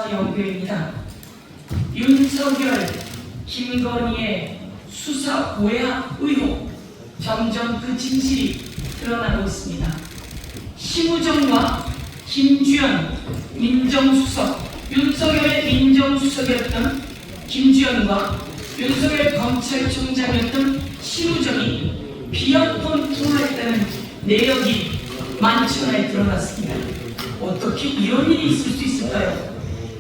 수사연구입니다. 윤석열, 김건희의 수사 오해 의혹, 점점 그 진실이 드러나고 있습니다. 심우정과 김주연 민정수석, 윤석열의 민정수석이었던 김주연과 윤석열 검찰총장이었던 심우정이 비언폰 통화했다는 내역이 만천하에 드러났습니다. 어떻게 이런 일이 있을 수 있을까요?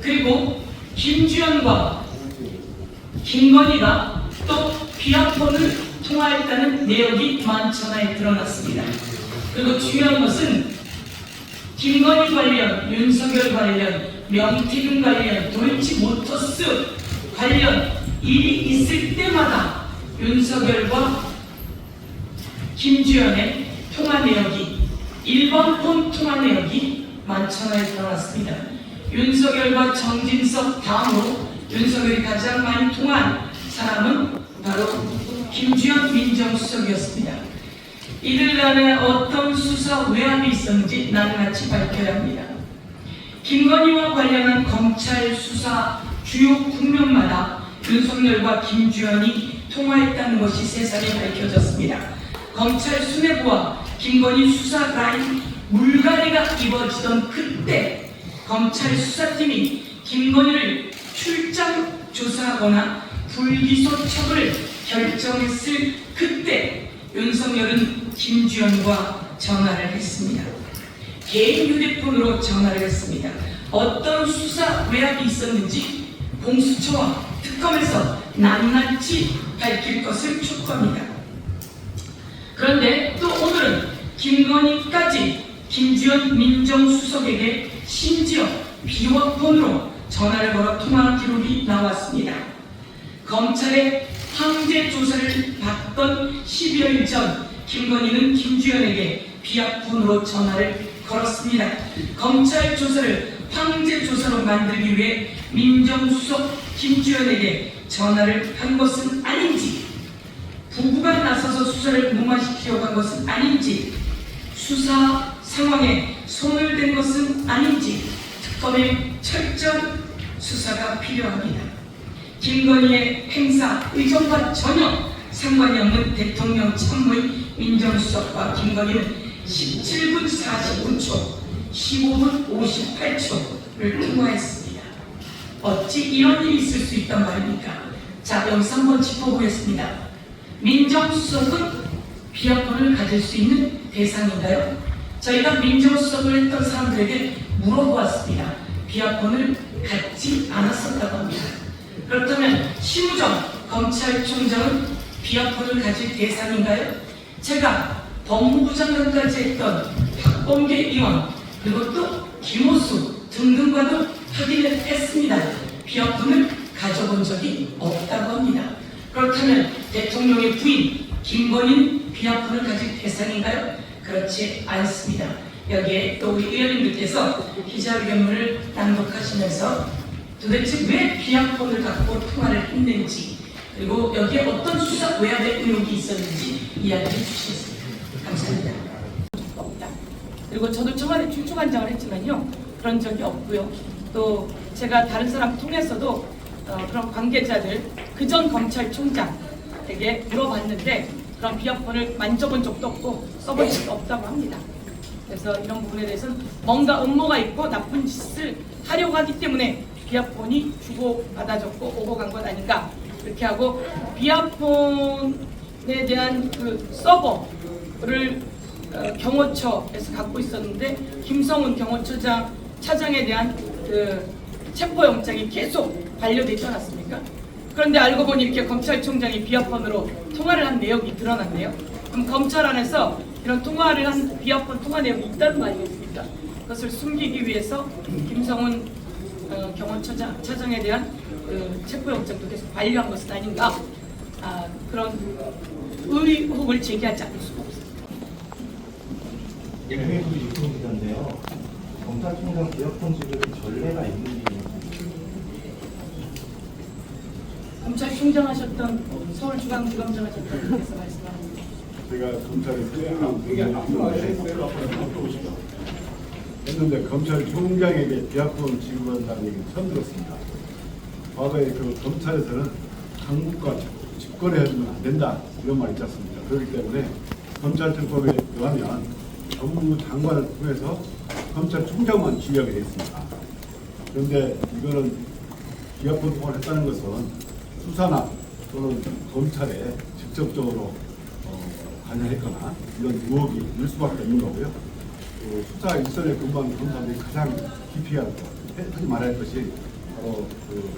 그리고 김주연과 김건희가 또 비언폰을 통화했다는 내역이 만천하에 드러났습니다. 그리고 중요한 것은 김건희 관련, 윤석열 관련, 명태균 관련, 도이치모터스 관련 일이 있을 때마다 윤석열과 김주연의 통화 내역이, 일본폰 통화 내역이 만천하에 드러났습니다. 윤석열과 정진석 다음으로 윤석열이 가장 많이 통화한 사람은 바로 김주연 민정수석이었습니다. 이들 간에 어떤 수사 외압이 있었는지 낱낱이 밝혀야 합니다. 김건희와 관련한 검찰 수사 주요 국면마다 윤석열과 김주연이 통화했다는 것이 세상에 밝혀졌습니다. 검찰 수뇌부와 김건희 수사 라인 물갈이가 이루어지던 그때 검찰 수사팀이 김건희를 출장 조사하거나 불기소 처분을 결정했을 그때 윤석열은 김주연과 전화를 했습니다. 개인 휴대폰으로 전화를 했습니다. 어떤 수사 외압이 있었는지 공수처와 특검에서 낱낱이 밝힐 것을 촉구합니다. 그런데 또 오늘은 김건희까지 김주연 민정수석에게 심지어 비화폰으로 전화를 걸어 통화 기록이 나왔습니다. 검찰의 황제 조사를 받던 12일 전 김건희는 김주연에게 비화폰으로 전화를 걸었습니다. 검찰 조사를 황제 조사로 만들기 위해 민정수석 김주연에게 전화를 한 것은 아닌지, 부부가 나서서 수사를 무마시키려고 한 것은 아닌지, 수사 상황에 손을 댄 것은 아닌지 특검의 철저한 수사가 필요합니다. 김건희의 행사 의정과 전혀 상관이 없는 대통령 참모의 민정수석과 김건희는 17분 49초, 15분 58초를 통화했습니다. 어찌 이런 일이 있을 수 있단 말입니까? 자, 여기서 한번 짚어보겠습니다. 민정수석은 비화폰을 가질 수 있는 대상인가요? 저희가 민정수석을 했던 사람들에게 물어보았습니다. 비화폰을 갖지 않았었다고 합니다. 그렇다면 심우정 검찰총장은 비화폰을 가질 대상인가요? 제가 법무부 장관까지 했던 박범계 의원, 그리고 또 김호수 등등과도 확인을 했습니다. 비화폰을 가져본 적이 없다고 합니다. 그렇다면 대통령의 부인 김건희는 비화폰을 가질 대상인가요? 그렇지 않습니다. 여기에 또 우리 의원님들께서 기자회견문을 낭독하시면서 도대체 왜 비화폰을 갖고 통화를 했는지, 그리고 여기에 어떤 수사 외압의 의혹이 있었는지 이야기해 주시겠습니다. 감사합니다. 그리고 저도 청와대 출중한장을 했지만요, 그런 적이 없고요. 또 제가 다른 사람 통해서도 그런 관계자들, 그전 검찰총장에게 물어봤는데 그런 비화폰을 만져본 적도 없고 써본 적도 없다고 합니다. 그래서 이런 부분에 대해서는 뭔가 음모가 있고 나쁜 짓을 하려고 하기 때문에 비화폰이 주고받아졌고 오고 간 것 아닌가, 이렇게 하고, 비화폰에 대한 그 서버를 경호처에서 갖고 있었는데 김성훈 차장에 대한 그 체포영장이 계속 반려되지 않았습니까? 그런데 알고 보니 이렇게 검찰총장이 비화폰으로 통화를 한 내역이 드러났네요. 그럼 검찰 안에서 이런 통화를 한 비화폰 통화 내역이 있다는 거 아니겠습니까? 그것을 숨기기 위해서 김성훈 차장에 대한 그 체포영장도 계속 반려한 것은 아닌가, 그런 의혹을 제기하지 않을 수가 없습니다. 해외도 유통기자인데요. 검찰총장 비화폰 지급의 전례가 있는지. 검찰총장 하셨던, 서울중앙지검장 하셨던 분께서 말씀하십니다. 제가 검찰에 그게 앞으로 하셨어요. 앞으로 오시죠. 했는데 검찰총장에게 비약금을 지급한다는 얘기는 처음 들었습니다. 과거에 그 검찰에서는 강국과 직거래해주면 안 된다 이런 말이 있지 않습니까? 그렇기 때문에 검찰청법에 의하면 법무부 장관을 통해서 검찰총장만 지휘하게 되어 있습니다. 그런데 이거는 비약금 통화를 했다는 것은 수사나 또는 검찰에 직접적으로 관여했거나 이런 의혹이 일 수밖에 없는 거고요. 그 수사 일선에 근무하는 검사들이 가장 깊이 하지 말아야 할 것이 바로 그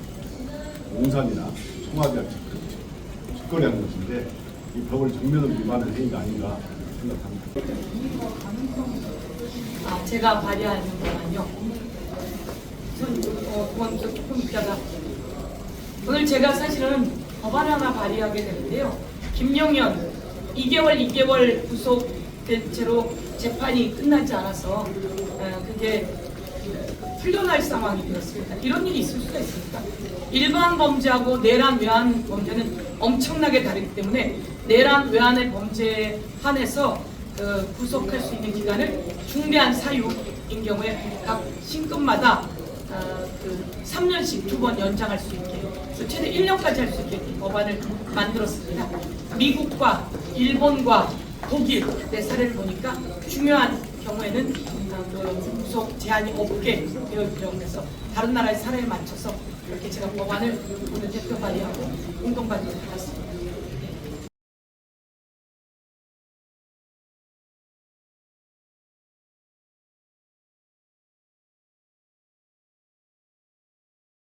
용산이나 청와대와 직거래하는 것인데 이 법을 정면으로 위반한 행위가 아닌가 생각합니다. 아, 제가 발의하는 건요. 그건 조금 이따가. 오늘 제가 사실은 법안을 하나 발의하게 되는데요. 김용현 2개월 구속된 채로 재판이 끝나지 않아서 그게 풀려날 상황이 되었습니다. 이런 일이 있을 수가 있습니까? 일반 범죄하고 내란 외환 범죄는 엄청나게 다르기 때문에 내란 외환의 범죄에 한해서 구속할 수 있는 기간을 중대한 사유인 경우에 각 신급마다 3년씩 2번 연장할 수 있게 최대 1년까지 할 수 있게 법안을 만들었습니다. 미국과 일본과 독일 내 사례를 보니까 중요한 경우에는 구속 제한이 없게 되어 있죠. 그래서 다른 나라의 사례에 맞춰서 이렇게 제가 법안을 오늘 대표 발의하고 공동 발의를 받았습니다.